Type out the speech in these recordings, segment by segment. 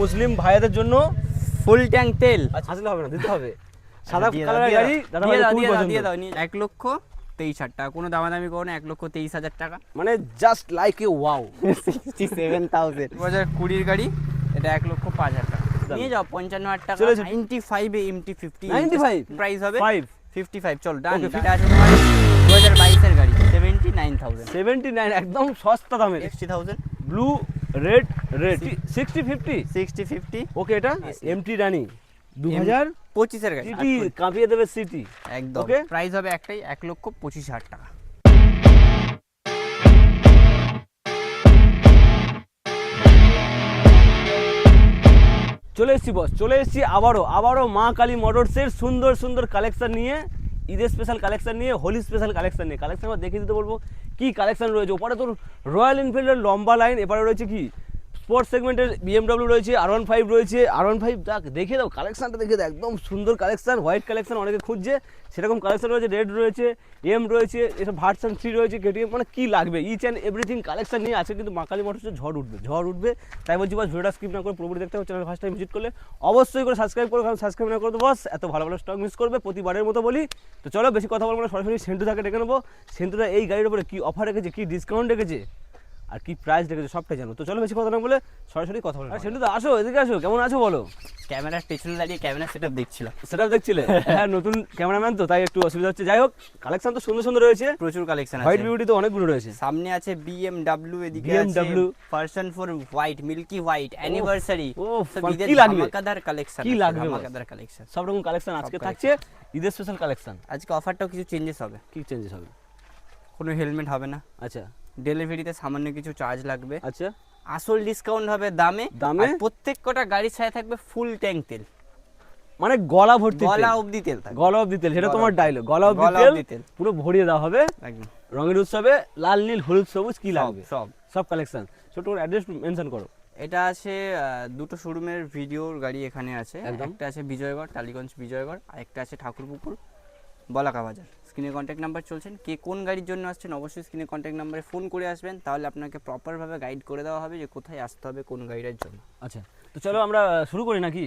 মুসলিম ভাইয়াদের জন্য full tank তেল। আসলে হবে না, দিতে হবে। সাদা কালারের গাড়ি দাদা ভাই খুব পছন্দ। দিয়ে দাও 1,23,000 টাকা, কোনো দামাদামি করো না, 1,23,000 টাকা, মানে জাস্ট লাইক এ ওয়াও। 67,000 2020 গাড়ি, এটা 1,05,000 টাকা নিয়ে যাও, 55,000 টাকা। 95 এ MT50 95 প্রাইস হবে 55, চল ডান। Okay, এটা আছে তোমার 2022 এর গাড়ি, 79,000 79 একদম সস্তা দামে। 60,000 ব্লু রেড 60-50 ওকে। এটা এমটি রানি 2025 এর গাড়ি, সিটি কাঁপিয়ে দেবে সিটি একদম। ওকে, প্রাইস হবে একটাই 1,25,000 টাকা। চলে এসেছি বস, চলে এসেছি আবারও মা কালী মোটরসের সুন্দর সুন্দর কালেকশন নিয়ে, ঈদের স্পেশাল কালেকশন নিয়ে, হোলি স্পেশাল কালেকশন নিয়ে। কালেকশন আমরা দেখিয়ে দিতে বলবো কি কালেকশন রয়েছে। ওপারে তোর রয়্যাল এনফিল্ডের লম্বা লাইন, এপারে রয়েছে কি স্পোর্টস সেগমেন্টের BMW রয়েছে, R15 রয়েছে। R15 দেখে দাও, কালেকশনটা দেখে দাও, একদম সুন্দর কালেকশন, হোয়াইট কালেকশন অনেকে খুঁজছে, সেরকম কালেকশন রয়েছে। রেড রয়েছে, এম রয়েছে, এসব ভার্সন 3 রয়েছে, KTM, মানে কি লাগবে ইচ অ্যান্ড এভরিথিং কালেকশন নিয়ে আছে। কিন্তু মা কালী মোটরসে ঝড় উঠবে। তাই বলছি বস, ভিডিওটা স্কিপ না করে পুরোপুরি দেখতে হবে। চ্যানেল ফার্স্ট টাইম ভিজিট করলে অবশ্যই করে সাবস্ক্রাইব করো, কারণ সাবস্ক্রাইব না করতে বস এত ভালো ভালো স্টক মিস করবে প্রতিবারের মতো বলি। তো চলো বেশি কথা বলবো না, সরাসরি সেন্টু থেকে ডেকে নেবো। সেন্টুটা এই গাড়ির উপরে কি অফার রেখেছে, কি ডিসকাউন্ট রেখেছে, আর কি প্রাইস রেখেছে, সবটাই জানো। তো চলো বেশি কথা না বলে সরাসরি কথা বলো। সেন্টু তো আসো, এদিকে আসো, কেমন আছো বলো? ক্যামেরার পেছনে দাঁড়িয়ে ক্যামেরা সেটআপ দেখছিলাম। সেটআপ দেখছিলে? হ্যাঁ, নতুন ক্যামেরাম্যান তো, তাই একটু অসুবিধা হচ্ছে। যাই হোক, কালেকশন তো সুন্দর সুন্দর রয়েছে, প্রচুর কালেকশন আছে। হোয়াইট বিউটি তো অনেকগুলো রয়েছে। সামনে আছে BMW, এদিকে BMW version 4 white, milky white, anniversary. কি লাগবে, ধামাকাদার কালেকশন, কি লাগবে, ধামাকাদার কালেকশন, সব রকম কালেকশন আজকে থাকছে, ঈদের স্পেশাল কালেকশন। আজকে অফারটাও কিছু চেঞ্জেস হবে। কি চেঞ্জেস হবে? কোনো হেলমেট হবে না, আচ্ছা, ডেলিভারিতে সামান্য কিছু চার্জ লাগবে, আচ্ছা, আসল ডিসকাউন্ট হবে দামে। আর প্রত্যেক কটা গাড়ির সাথে থাকবে ফুল ট্যাঙ্ক তেল, মানে গলা ভর্তি, গলা অবধি তেল থাকবে, গলা অবধি তেল, সেটা তোমার ডায়লগ, গলা অবধি তেল পুরো ভরিয়ে দেওয়া হবে একদম। রঙের উৎসবে লাল নীল হলুদ সবুজ কি লাগবে সব কালেকশন। ছোট করে অ্যাড্রেস মেনশন করো। এটা আছে দুটো শোরুমের ভিডিওর গাড়ি এখানে আছে। একটা আছে বিজয়গড়, টালিগঞ্জ বিজয়গড়, আর একটা আছে ঠাকুরপুকুর বলাকা বাজার। স্ক্রিনে কন্ট্যাক্ট নাম্বার চলছেন, কে কোন গাড়ির জন্য আসছেন অবশ্যই স্ক্রিনে কন্ট্যাক্ট নাম্বারে ফোন করে আসবেন, তাহলে আপনাকে প্রপারভাবে গাইড করে দেওয়া হবে যে কোথায় আসতে হবে কোন গাড়ির জন্য। আচ্ছা, তো চলো আমরা শুরু করি নাকি?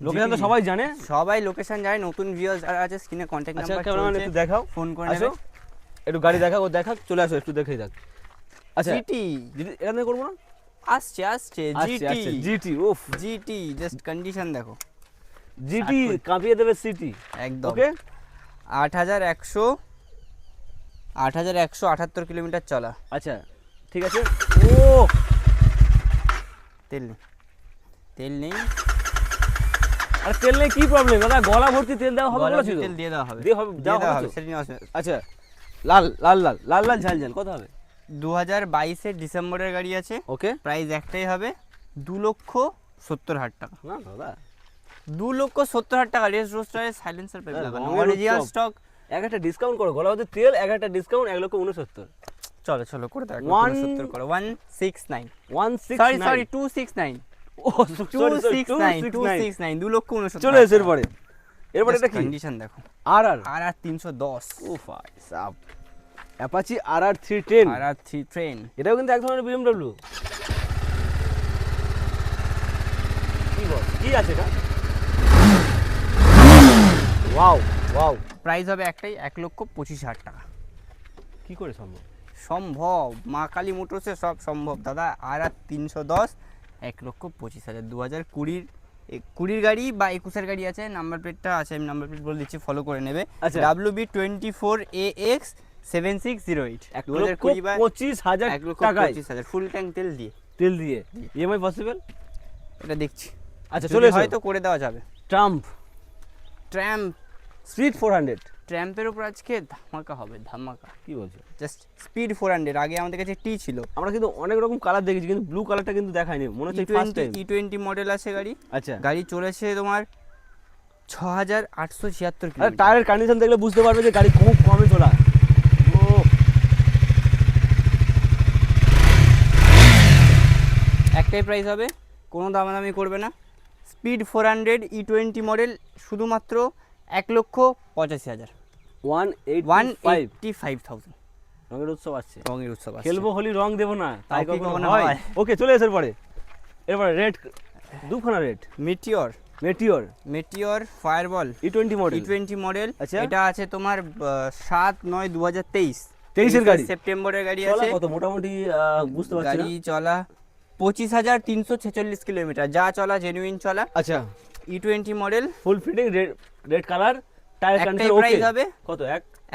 লোকেশন তো সবাই জানে, সবাই লোকেশন জানে, নতুন ভিউয়ার্স যারা আছে স্ক্রিনে কন্ট্যাক্ট নাম্বার চলছে, একটু দেখাও, ফোন করে আসো, একটু গাড়ি দেখাও, ও দেখাক, চলে আসো একটু দেখেই যাক। আচ্ছা, জিটি এটা নিয়ে করবো না, আসছে জিটি উফ, জিটি জাস্ট কন্ডিশন দেখো, জিটি কাঁপিয়ে দেবে সিটি একদম। ওকে, 8,178 কিলোমিটার চলা। আচ্ছা ঠিক আছে। ও তেল নেই, আর তেল নেই কি প্রবলেম দাদা? গলা ভর্তি তেল দেওয়া হবে, বলেছি তো তেল দিয়ে দেওয়া হবে, আচ্ছা, লাল লাল লাল লাল লাল ঝাল ঝাল কত হবে? 2022 ডিসেম্বরের গাড়ি আছে। ওকে, প্রাইস একটাই হবে 2,70,000 টাকা। না দাদা, 2,70,000 টাকা। রেস রোস্টারের সাইলেন্সার পেয়ে যাবেন, অরিজিনাল স্টক। একটা ডিসকাউন্ট করো, গলা ভর্তি তেল, একটা ডিসকাউন্ট 1,69,000। চলো করে দাও, 170 করো, 169 সরি 269, ও 269 2,69,000 চলে এসে এরপরে এটা কি কন্ডিশন দেখো, RR 310, ও ভাই সাব, অ্যাপাচি RR 310, ট্রেন। এটাও কিন্তু এক ধরনের BMW। কি বল, কি আছে এটা? ওয়াও, প্রাইস হবে একটাই 1,25,000 টাকা। কি করে সম্ভব? সম্ভব, মা কালী মোটরসে সব সম্ভব দাদা। RR 310, 1,25,000। 2020 গাড়ি বা 21 গাড়ি আছে, নাম্বার প্লেটটা আছে, আমি নাম্বার প্লেট বলে দিচ্ছি, ফলো করে নেবে। WB24AX 7608, 1,25,000 টাকায়, 1,25,000 ফুল ট্যাঙ্ক তেল দিয়ে EMI পসিবল? এটা দেখছি। আচ্ছা চলে হয়তো করে দেওয়া যাবে। ট্রাম্প স্পিড 400, ট্র্যাম্পের উপর আজকে ধামাকা হবে, ধামাকা। কি বলছো? জাস্ট স্পিড 400, আগে আমাদের কাছে টি ছিল। আমরা কিন্তু অনেক রকম কালার দেখেছি, কিন্তু ব্লু কালারটা কিন্তু দেখাইনি, মনে হচ্ছে ফার্স্ট টাইম। E20 মডেল আছে গাড়ি। আচ্ছা, গাড়ি চলেছে তোমার 6,876 কিলোমিটার। টায়ারের কন্ডিশন দেখলে বুঝতে পারবে যে গাড়ি খুব কমে চলা। ও একটাই প্রাইস হবে, কোনো দামাদামি করবে না। স্পিড 400 E20 মডেল, শুধুমাত্র 1,85,000, 185,000। রঙের উৎসব আসছে, রঙের উৎসব আসছে, খেলবো হোলি, রং দেবো না তাই কখনো হয়। ওকে চলে এসে এরপরে রেড দুখানা rate. Meteor Meteor Meteor fireball E20 model. E20 model. আচ্ছা। এটা আছে তোমার 7/9/2023 23 এর গাড়ি। সেপ্টেম্বরের গাড়ি চলা আছে। কত মোটামুটি বুঝতে পারছি না। গাড়ি চলা 25,346 কিলোমিটার, যা চলা জেনুইন চলা। আচ্ছা E20 মডেল, ফুল ফিটিং রেড কালার, টায়ার একটাই কন্ডিশন ওকে। প্রাইস হবে কত?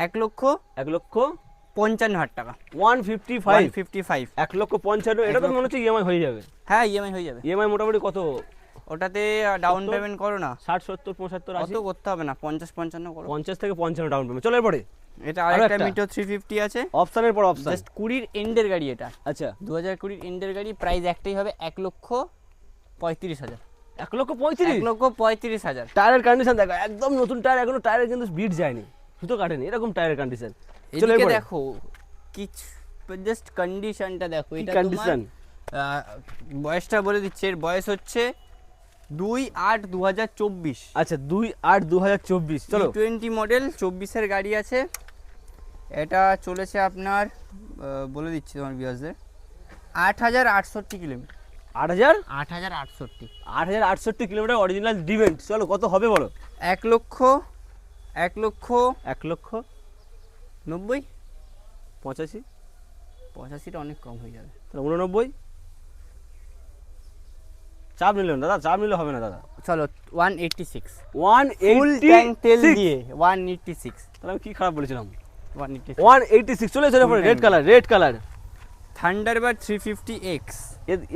1,55,000 টাকা। 155। 155। 1,55,000। এটা তো মনে হচ্ছে ইএমআই হয়ে যাবে। হ্যাঁ ইএমআই হয়ে যাবে। ইএমআই মোটামুটি কত? ওটাতে ডাউন 70? পেমেন্ট করো না, 60, 70, 75, 80? অত করতে হবে না, 50-55 করো। 50 থেকে 55 ডাউন পেমেন্ট। চলো এরপরে এটা আরো আরেকটা একটা। মিটো 350 আছে, অপশনের পর অপশন। জাস্ট 20 এন্ডের গাড়ি। এটা আচ্ছা 2020 এন্ডের গাড়ি, প্রাইস একটাই হবে 1,35,000। 1,35,000। 1,35,000। টায়ারের কন্ডিশন দেখো, একদম নতুন টায়ার, এখনো টায়ারে কিন্তু বিট যায়নি, সুতো কাটেনি, এরকম টায়ারের কন্ডিশন। চলো এদিকে এরপরে দেখো কিছু, জাস্ট কন্ডিশনটা দেখো। কি এটা কন্ডিশন? তোমার বয়সটা বলে দিচ্ছে, এর বয়স হচ্ছে 2/8/2024। আচ্ছা 2/8/2024। চলো 20 মডেল, 24 এর গাড়ি আছে। এটা চলেছে আপনার বলে দিচ্ছি তোমার ভিউয়ার্সদের 8,068 কিলোমিটার। 8,000? 8,068। 8,068 kilometre original ডিভেন্ট। চলো কত হবে বলো? 1,90,85। 85টা অনেক কম হয়ে যাবে। তাহলে 89। চাপ নিলেন দাদা, চাপ নিলে হবে না দাদা। চলো 186। 186 ফুল ট্যাঙ্ক তেল দিয়ে 186। তাহলে আমি কি খারাপ বলেছিলাম? 186। 186। চলে এসে পরে red colour, red colour. Thunderbird 350X।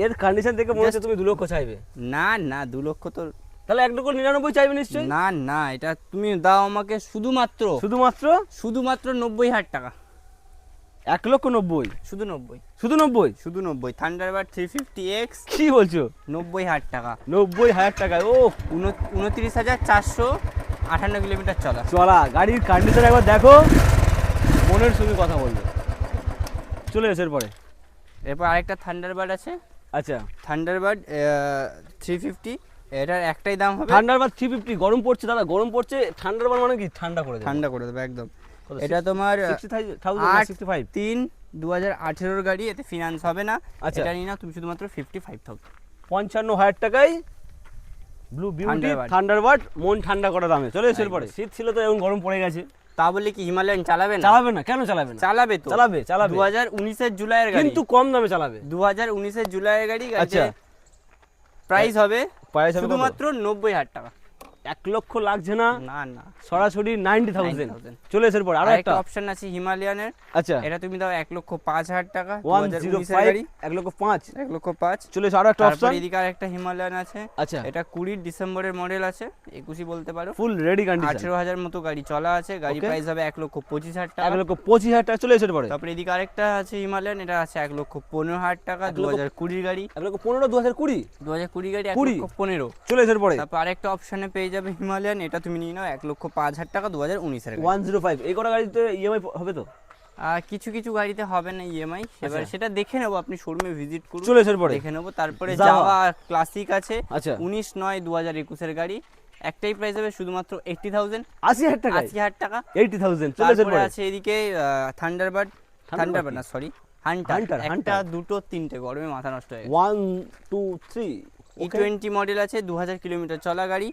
এর কন্ডিশন দেখে মনে হচ্ছে তুমি 2 লক্ষ চাইবে। না না, 2 লক্ষ তো তাহলে 1,99,000 চাইবে নিশ্চয়ই। না না, এটা তুমি দাও আমাকে শুধুমাত্র শুধুমাত্র 90,000 টাকা। 1,90,000। শুধু 90। শুধু 90? শুধু 90। থান্ডারবার্ড 350X কি বলছো? 90,000 টাকা। 90,000 টাকায়? ও 29,458 কিলোমিটার চলা। চলা গাড়ির কন্ডিশন একবার দেখো, মনের সঙ্গে কথা বলবে। চলে এসে পরে এরপর আরেকটা থান্ডারবার্ড আছে। আচ্ছা থান্ডারবার্ড 350। এটার একটাই দাম হবে থান্ডারবার্ড 350। গরম পড়ছে দাদা, গরম পড়ছে। থান্ডারবার্ড মানে কি? ঠান্ডা করে দেবে। ঠান্ডা করে দেবে একদম। কত? এটা তোমার 60,000 65? 8/3/2018 গাড়ি, এতে ফিনান্স হবে না। আচ্ছা। এটা নিয়ে নাও তুমি শুধুমাত্র 55,000। 55,000 টাকায় ব্লু বিউটি থান্ডারবার্ড। থান্ডারবার্ড, মন ঠান্ডা করা দামে চলে এসে পরে। শীত ছিল তো, এখন গরম পড়ে গেছে। তা বলে কি হিমালয়ান চালাবে না? চালাবে না? কেন চালাবে না? চালাবে তো, চালাবে 2019 এর জুলাইয়ের গাড়ি, কিন্তু কম দামে চালাবে। 2019 এর জুলাইয়ের গাড়ি। আচ্ছা। প্রাইস হবে প্রাইস হবে কত? শুধুমাত্র 90,000 টাকা। 1 লক্ষ লাগছে না, না না, সরাসরি 90,000। 90,000। চলে এসে পরে আরো একটা আরেকটা অপশন আছে হিমালয়ানের। আচ্ছা এটা তুমি দাও 1,05,000 টাকা। 2019 এর 105, গাড়ি, 1,05,000। 1,05,000। চলে এসে আরো একটা তারপর অপশন। এদিকে আরেকটা হিমালয়ান আছে। আচ্ছা এটা 20 ডিসেম্বরের মডেল আছে, 21ই বলতে পারো। Full ready condition. 18,000 মতো গাড়ি চলা আছে। গাড়ি Okay. প্রাইস হবে 1,25,000 টাকা। 1,25,000 টাকা। চলে এসে পরে তারপরে এদিকে আরেকটা আছে হিমালয়ান, এটা আছে 1,15,000 টাকা। 2020 গাড়ি, 1,15,000, 2020। 2020 গাড়ি 20? 1,15,000। চলে এসে পরে তারপর আরেকটা অপশনে পেয়ে যাবে হিমালয়ান, এটা তুমি নিয়ে নাও 1,05,000 টাকা। 2019 এর গাড়ি। 105। এই কটা গাড়িতে ইএমআই হবে তো? কিছু কিছু গাড়িতে হবে না ইএমআই, এবার সেটা দেখে নেবো, আপনি শোরুমে ভিজিট করুন, চলে এসে পরে দেখে নেবো। তারপরে যাওয়া। যাওয়া ক্লাসিক আছে, আচ্ছা 19/9/2021 এর গাড়ি। একটাই প্রাইস হবে শুধুমাত্র 80,000। 80,000 টাকা। 80,000 টাকা। 80,000। চলে এসে তারপরে পরে আছে এদিকে থান্ডারবার্ড না সরি, হান্টার। Hunter, একটা Hunter। দুটো তিনটে, গরমে মাথা নষ্ট হয়ে গেছে। 1 2 3। E20 মডেল আছে, 2000 কিলোমিটার চলা গাড়ি।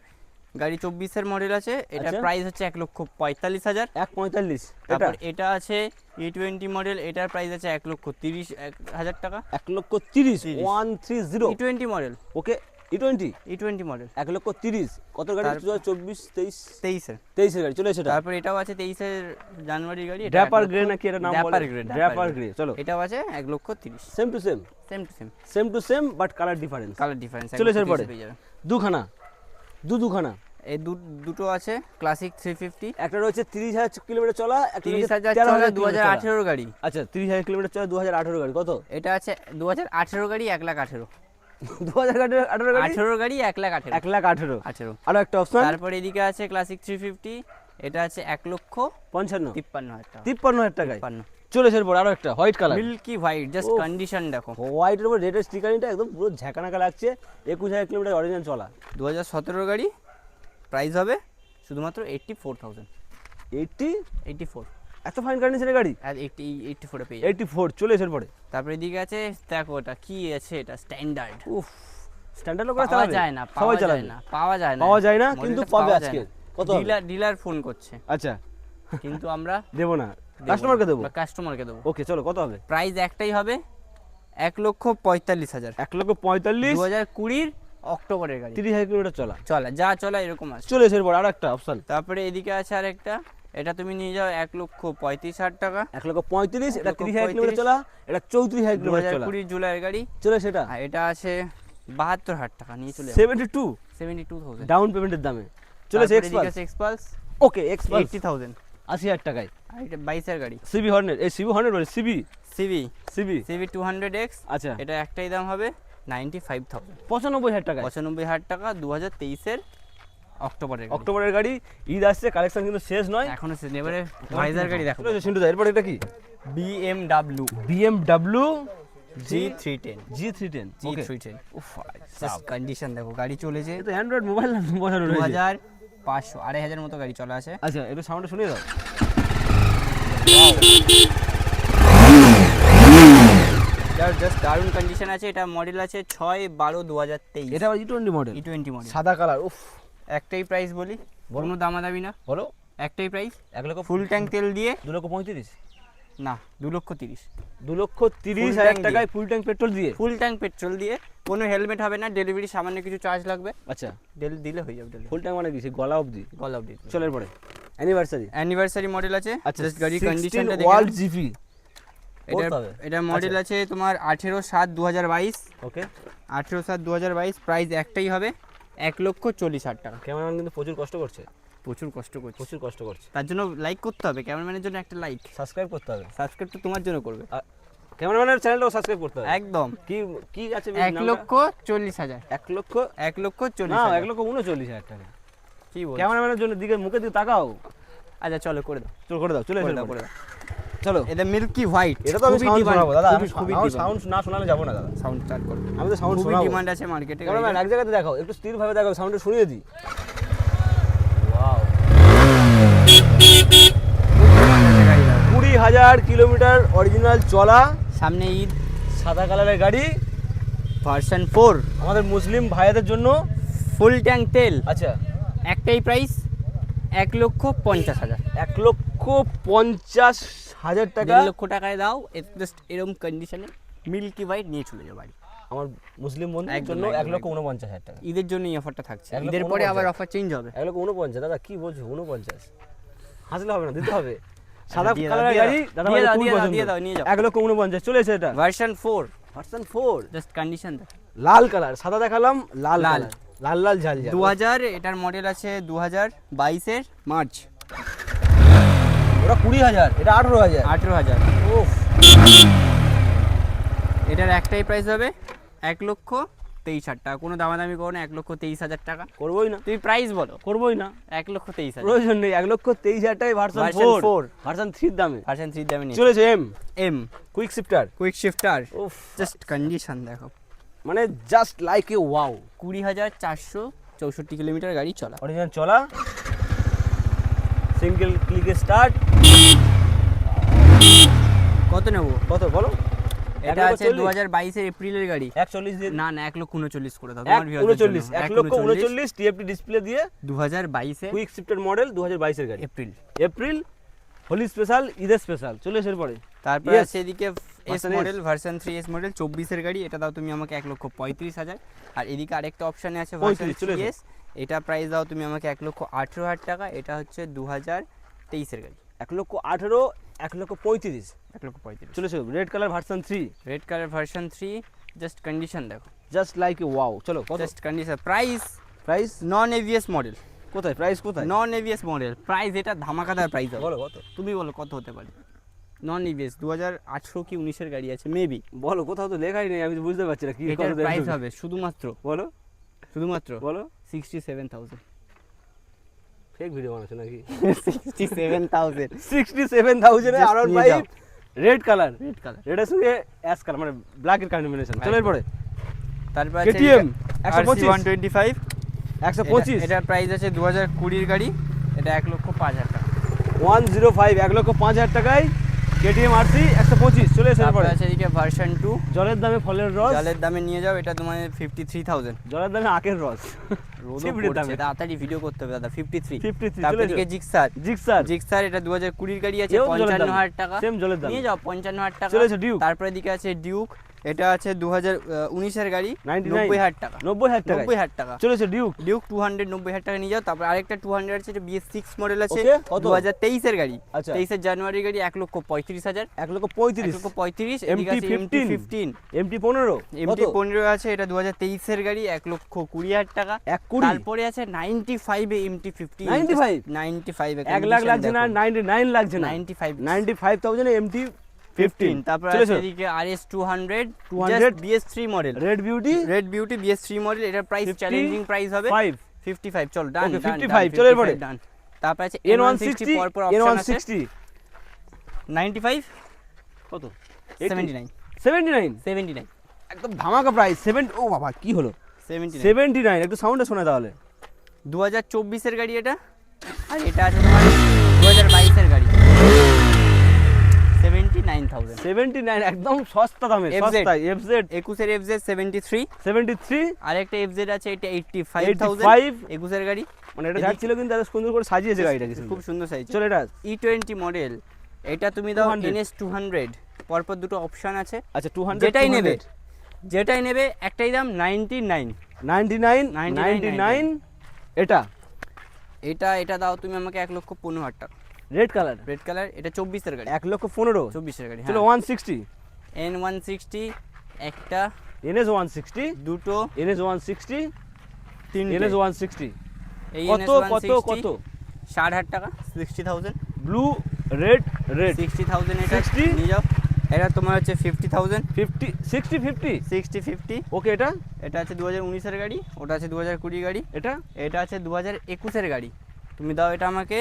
গাড়ি 24 এর মডেল আছে। এটা আচ্ছা। প্রাইস হচ্ছে 1,45,000। 1,45,000। এটা তারপর এটা আছে E20 মডেল, এটার প্রাইস আছে 1,30,000 টাকা। 1,30,000। 130। E20 মডেল, ওকে E20। E20 model 1,30,000। কত গাড়ি? 2024 23 23 এর। 23 এর গাড়ি। চলে এসে তারপর এটাও আছে 23 এর জানুয়ারির গাড়ি। এটা ড্র্যাপার 1,00,000 গ্রে নাকি এটা নাম বলে? Draper grey, Draper grey. চলো এটাও আছে 1,30,000। Same to same, same to same, same to same, but colour difference. Colour difference. চলে এসে পরে দুখানা, দুখানা। এই দুটো আছে ক্লাসিক 350। একটা রয়েছে 30,000 কিলোমিটার চলা, একটা 30,000 চলা 2018 গাড়ি। আচ্ছা 30,000 কিলোমিটার চলা 2018 গাড়ি। কত? এটা আছে 2018 গাড়ি 1,18,000। 2018 গাড়ি 18 গাড়ি 1,18,000। 1,18,000। 18। আরো একটা অপশন। তারপর এদিকে আছে ক্লাসিক 350, এটা আছে 1,55,000 টাকা। 53,000 টাকায় 53। চলে এসে পরে আরো একটা white colour, milky white, just off. Condition দেখো। হোয়াইটের উপর রেডের স্টিকারিংটা একদম পুরো ঝাঁকানাকা লাগছে। 21,000 কিলোমিটার অরিজিনাল চলা। 2017 গাড়ি, প্রাইস হবে শুধুমাত্র 84,000। 84। এত ফাইন কন্ডিশনের গাড়ি? আর 84 পেয়ে যাবে। 84। চলে এসে পরে তারপরে এদিকে আছে দেখো, ওটা কি আছে, এটা স্ট্যান্ডার্ড। উফ, স্ট্যান্ডার্ড করে পাওয়া চালাবে যায় না, সবাই পাওয়া যায় চালাবে না, পাওয়া যায় না, পাওয়া যায় না, মডেলটা কিন্তু পাওয়া পাবে যায় আজকে না। কত হবে? ডিলার ফোন করছে, আচ্ছা কিন্তু আমরা দেবো না, কাস্টমারকে দেবো। কাস্টমারকে দেবো। ওকে চলো কত হবে? প্রাইস একটাই হবে 1,45,000, 1,45,000, 2020 অক্টোবরের গাড়ি, 30,000 কিলোমিটার চলা। চলা যা চলা এরকম আছে। চলে এসে এরপর আর একটা অপশন, তারপরে এদিকে আছে আরেকটা, এটা তুমি নিয়ে যাও 1,35,000 টাকা, 1,35,000, এটা 30,000 কিলোমিটার 1,35,000 চলা, এটা 34,000 কিলোমিটার চলা। 2020 জুলাইয়ের গাড়ি। চলে সেটা আর এটা আছে 72,000 টাকা, নিয়ে চলে যাও 72 72,000 ডাউন পেমেন্টের দামে। চলে এসে এক্সপালস, ওকে এক্সপালস 80,000। 80,000 টাকায়। আর এটা 22 এর গাড়ি, সিবি হর্নেট, এই সিবি হর্নেট বলে সিবি সিভি সিবি 200X। আচ্ছা এটা একটাই দাম হবে 95,000, 95,000 টাকায়। 95,000 টাকা, 2023 এর অক্টোবরের গাড়ি। অক্টোবরের গাড়ি, ঈদ আসছে, কালেকশন কিন্তু শেষ নয়। এখনো সে এবারে ভাইজার গাড়ি দেখো, চলে এসে সিন্টু দা, এরপর এটা কি? BMW G310, G310। উফ জাস্ট কন্ডিশন দেখো, গাড়ি চলেছে এটা অ্যান্ড্রয়েড মোবাইল বসানো রয়েছে। 2,500 2,500 মতো গাড়ি চলা আছে। আচ্ছা একটু সাউন্ডটা শুনিয়ে দাও। জাস্ট দারুণ কন্ডিশন আছে। এটা মডেল আছে 6/12/2023। এটা আবার E20 মডেল, E20 মডেল। সাদা কালার। উফ একটাই প্রাইস বলি, কোনো দামাদামি না, বলো। একটাই প্রাইস, 1 লক্ষ ফুল ট্যাঙ্ক তেল দিয়ে 2,35,000, না 2,30,000, 2,30,000 টাকায় ফুল ট্যাঙ্ক পেট্রোল দিয়ে। ফুল ট্যাঙ্ক পেট্রোল দিয়ে, কোনো হেলমেট হবে না, ডেলিভারি সামান্য কিছু চার্জ লাগবে, আচ্ছা দিলে হয়ে যাবে ডেলিভারি। ফুল ট্যাঙ্ক মানে কি? সেই গলা অবধি? গলা অবধি। চলে এরপরে অ্যানিভার্সারি মডেল আছে। আচ্ছা জাস্ট গাড়ির 16 কন্ডিশনটা ওয়ার্ল্ড দেখুন। জিপি। এটা মডেল আছে তোমার 18/7/2022। ওকে 18/7/2022। প্রাইস একটাই হবে 1,40,000 টাকা। ক্যামেরাম্যান কিন্তু প্রচুর কষ্ট করছে, প্রচুর কষ্ট করছে, প্রচুর কষ্ট করছে। তার জন্য লাইক করতে হবে, ক্যামেরাম্যানের জন্য একটা লাইক, সাবস্ক্রাইব করতে হবে, সাবস্ক্রাইব তো তোমার জন্য করবে, ক্যামেরাম্যানের চ্যানেলটাও সাবস্ক্রাইব করতে হবে। একদম। কি কি আছে? 1,40,000, 1 লক্ষ 1,40,000, 1,39,000 টাকা। কি বল? ক্যামেরাম্যানের জন্য দিকে মুখে দিকে তাকাও। আচ্ছা চলো করে দাও, চলো করে দাও, চলে করে এসে দাও, করে দাও। চলো। এটা মিল্কি হোয়াইট, এটা তো আমি সাউন্ড শোনাবো দাদা, আমি খুবই সাউন্ড না শোনালে যাবো না দাদা। সাউন্ড স্টার্ট করো, আমি তো সাউন্ড খুবই শোনাবো। ডিমান্ড আছে মার্কেটে। ক্যামেরাম্যান এক জায়গাতে দেখাও, একটু স্থির ভাবে দেখাও, সাউন্ডটা শুনিয়ে দিই। ওয়াও 20,000 কিলোমিটার অরিজিনাল চলা, সামনে ঈদ, সাদা কালারের গাড়ি, ভার্সন 4, আমাদের মুসলিম ভাইয়াদের জন্য। ফুল ট্যাঙ্ক তেল। আচ্ছা একটাই প্রাইস 1,50,000, 1,50,000 টাকা। 1,50,000 টাকায় দাও, জাস্ট এরকম কন্ডিশনে মিল্কি হোয়াইট নিয়ে চলে যাও বাড়ি। আমার মুসলিম বন্ধুদের একদম, জন্য একদম, 1,49,000 টাকা। ঈদের জন্য এই অফারটা থাকছে, 1,49,000 ঈদের পরে আবার অফার চেঞ্জ হবে। 1,49,000 দাদা, কি বলছো? 49 হাসলে হবে না, দিতে হবে। সাদা দিয়ে দাও, কালারের দিয়ে গাড়ি দাও, দাদা, দিয়ে দাও, খুবই দিয়ে দাও, পছন্দ। দিয়ে দাও, নিয়ে যাও। 1,49,000 চলে এসে এটা ভার্সন 4, ভার্সন 4, জাস্ট কন্ডিশন দেখো, লাল কালার, সাদা দেখালাম, লাল লাল। কালার, লাল লাল ঝাল ঝাল। 2000, এটার মডেল আছে 2022 এর মার্চ। ওটা 20,000, এটা 18,000। 18,000। ওফ এটার একটাই প্রাইস হবে 1,23,000 টাকা। কোনো দামাদামি করো না, 1,23,000 টাকা। করবোই না, তুমি প্রাইস বলো, করবোই না, 1,23,000। প্রয়োজন নেই। 1,23,000 টাকায় ভার্সন Version 4, 4, ভার্সন 3 দামে ভার্সন 3 দামে নিয়ে চলেছে। M quick shifter. Quick shifter, উফ জাস্ট কন্ডিশন দেখো, মানে just like a wow. 20,464 kilometre গাড়ি চলা, অরিজিনাল চলা, সিঙ্গেল ক্লিকে স্টার্ট। কত নেব? কত বলো? এটা আছে 2022 এর এপ্রিলের গাড়ি। 140 দিয়ে না না, 1,39,000 করে দাও তোমার ভিউয়ারদের জন্য। 1,39,000 টিএফটি ডিসপ্লে দিয়ে 2022 এর কুইক শিফটের মডেল, 2022 এর গাড়ি, এপ্রিল হোলি স্পেশাল, ঈদের স্পেশাল চলে এসে পরে। তারপরে Yes. আছে এদিকে S Version model, version 3 S model 24 এর গাড়ি। এটা দাও তুমি আমাকে 1,35,000। আর এদিকে আরেকটা অপশনে আছে ভার্সন 35 চলে 3 এস, এটা প্রাইস দাও তুমি আমাকে 1,18,000 টাকা। এটা হচ্ছে 2023 এর গাড়ি। 1,18,000, 1,35,000 1,35,000 চলে এসে। Red colour version 3, red colour version 3, just condition দেখো, জাস্ট লাইক এ ওয়াও। চলো কত just condition. Price price? Non ABS model, কোথায় প্রাইস? কোথায় নন এভিএস মডেল প্রাইস? এটা ধামাকাদার প্রাইস হবে। বলো কত? তুমি বলো কত হতে পারে? নন এভিএস 2018 কি 19 এর গাড়ি আছে মেবি। বলো, কোথাও তো লেখাই নেই, আমি তো বুঝতে পারছি না কি এটার কত প্রাইস হবে শুধুমাত্র বলো, বলো 67,000। ফেক ভিডিও বানাচ্ছ নাকি? 67,000। 67,000 এ Just আর নিয়ে যাও। Red colour, red colour. রেডের সঙ্গে অ্যাশ কালার, মানে ব্ল্যাক এর কম্বিনেশন। চলো এরপরে তারপর আছে KTM RC 125, 125, এটা প্রাইস আছে 2020 এর গাড়ি। এটা 1,05,000 টাকা। 105, 1,05,000 টাকায় KTM RC 125 চলে এসে তারপর এরপরে। আছে এদিকে ভার্সন 2, জলের দামে ফলের রস, জলের দামে নিয়ে যাও, এটা তোমার 53,000। জলের দামে আখের রস, রোদও চিপড়ির পড়ছে, দামে। তাড়াতাড়ি ভিডিও করতে হবে দাদা। 53। 53 তারপর চলে দিকে এসো। জিক্সার, জিক্সার এটা 2020 গাড়ি আছে, এও জলের দামে। 55,000 টাকা। সেম জলের দামে নিয়ে যাও 55,000 টাকা। চলে এসো ডিউক। তারপরে দিকে আছে ডিউক, এটা আছে 2019 এর গাড়ি, 99 90,000 টাকা। 90,000 টাকা 90,000 টাকা। চলে এসো ডিউক। ডিউক 90,000 টাকা নিয়ে যাও। তারপর আরেকটা 200 আছে, এটা BS6 মডেল আছে, Okay, কত? 2023 এর গাড়ি, আচ্ছা। 23 জানুয়ারি গাড়ি, 1,35,000। 1,35,000 1,35,000। MT এদিকে আছে 15 MT15, MT15 MT15 আছে, এটা 2023 এর গাড়ি, 1,20,000 টাকা। 1,20,000 তারপরে আছে 95 এ MT15, 95? 95 এ 1 লাখ লাগছে না, 99 লাগছে না, 95। 95,000 MT15। তারপর চলে আছে এসো এদিকে RS200, 200 BS3 model, red beauty red beauty BS3 model, এটার প্রাইস 50 চ্যালেঞ্জিং প্রাইস হবে 5 55। চল ডান, Okay, 55 চলো এরপরে। ডান। তারপর আছে N160 পর পর অপশন আছে, N160 95, কত 79, 79 একদম ধামাকা প্রাইস 7 ও বাবা কি হলো 79। 79 একটু সাউন্ডে শোনা তাহলে 2024 এর গাড়ি এটা, আর এটা আছে তোমার 2022 এর গাড়ি, 79,000। 79 একদম সস্তা দামে FZ সস্তা FZ 21 এর FZ 73, 73 আরেকটা FZ আছে, এটা 85,000, 85 21 এর গাড়ি, মানে এটা যাচ্ছিল কিন্তু এত সুন্দর করে সাজিয়েছে গাড়িটাকে খুব সুন্দর সাইজ। চলো এটা E20 মডেল, এটা তুমি দাও 200 NS200, পরপর দুটো অপশন আছে, আচ্ছা 200 যেটাই নেবে একটাই দাম 99। 99 এটা এটা দাও তুমি আমাকে 1,15,000 টাকা, রেড কালার রেড কালার, এটা 24 এর গাড়ি, 1,15,000 24 এর গাড়ি। চলো হ্যাঁ, 160 N160, একটা, NS 160 দুটো, NS 160 তিনটে। NS 160 এই কত NS160 কত কত 60,000 টাকা, 60,000, ব্লু রেড 60,000 এটা 60? নিয়ে যাও। এটা তোমার হচ্ছে 50,000, 50 60 50 50। ওকে এটা এটা আছে 2019 এর গাড়ি, ওটা আছে 2020 গাড়ি, এটা এটা আছে 2021 এর গাড়ি। তুমি দাও এটা আমাকে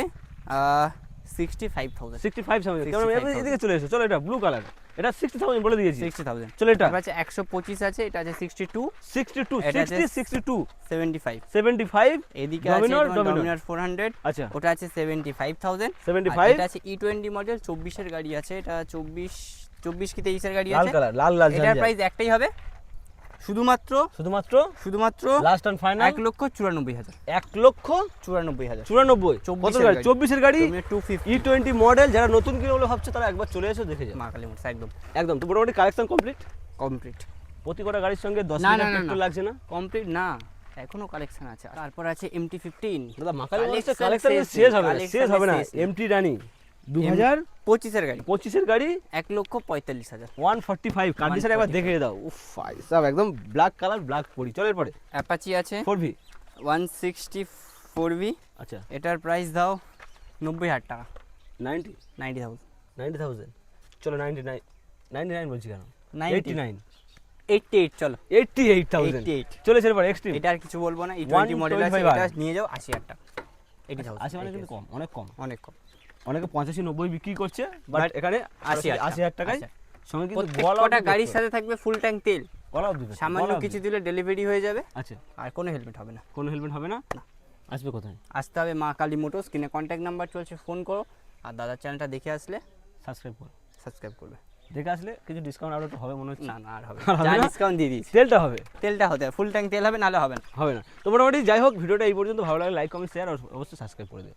65,000, 65,000 কেমন 65,000 এদিকে চলে এসো চলো এটা ব্লু কালার এটা 60,000 বলে দিয়েছি 60,000। চলো এটা তারপর আছে 125 আছে, এটা আছে 62, 62 এটা 60 আছে 62 75। 75 এদিকে আছে Dominar, ডমিনার 400, আচ্ছা ওটা আছে 75,000। 75 এটা আছে E20 মডেল, 24 এর গাড়ি আছে, এটা 24 কি 23 এর গাড়ি লাল আছে। কালার লাল লাল এটার প্রাইস একটাই হবে, শুধুমাত্র শুধুমাত্র লাস্ট এন্ড ফাইনাল 1,94,000, 1,94,000 94,000। কত গাড়ি 24 এর গাড়ি তুমি 250 E20 মডেল যারা নতুন কিনে বলে ভাবছে তারা একবার চলে এসো দেখে যাও মা কালী মোটরস, একদম একদম তো মোটামুটি কালেকশন কমপ্লিট কমপ্লিট। প্রতি কটা গাড়ির সঙ্গে 10 না, লিটার না, না, পেট্রোল না। লাগছে না কমপ্লিট না, এখনো কালেকশন আছে। তারপর আছে MT15, দাদা মাকালি Collection কালেকশন শেষ শেষ হবে না নেই, শেষ হবে না collection শেষ নেই। এমটি রানি 2025 এর গাড়ি, এর গাড়ি 1,45,000। 145 কন্ডিশন একবার দেখে দাও উফ ভাই সব একদম ব্ল্যাক কালার ব্ল্যাক পরি চলো এরপরে অ্যাপাচি আছে 4V 164V, আচ্ছা এটার প্রাইস দাও 90,000 টাকা, 90 90,000, 90,000 চলো 99 বলছি কেন 90, 89 88 চলো 88,000 88। চলে এরপর এক্সট্রিম এটা আর কিছু বলবো না, E20 মডেল আছে, 125 এটা নিয়ে যাও 80,000 টাকা, 80,000, আছে মানে কিন্তু কম অনেক কম অনেক কম। অনেকে 85-90 বিক্রি করছে বাট But এখানে 80,000 টাকায় সঙ্গে কিন্তু প্রত্যেকটা গাড়ির সাথে থাকবে ফুল ট্যাঙ্ক তেল, গলাও দিবে সামান্য কিছু দিলে ডেলিভারি হয়ে যাবে, আচ্ছা আর কোনো হেলমেট হবে না। কোনো হেলমেট হবে না আসবে কোথায় আসতে হবে মা কালী মোটরস, কিনে কন্ট্যাক্ট নাম্বার চলছে, ফোন করো। আর দাদার চ্যানেলটা দেখে আসলে সাবস্ক্রাইব করো সাবস্ক্রাইব করবে। দেখে আসলে কিছু ডিসকাউন্ট আরো হবে মনে হচ্ছে না না আর হবে আর হবে যা না? ডিসকাউন্ট দিয়ে দিয়েছি, তেলটা হবে তেলটা হতে ফুল ট্যাঙ্ক তেল হবে, নাহলে হবে না। হবে না তো মোটামুটি যাই হোক ভিডিওটা এই পর্যন্ত ভালো লাগে লাইক কমেন্ট শেয়ার আর অবশ্যই সাবস্ক্রাইব করে দেবে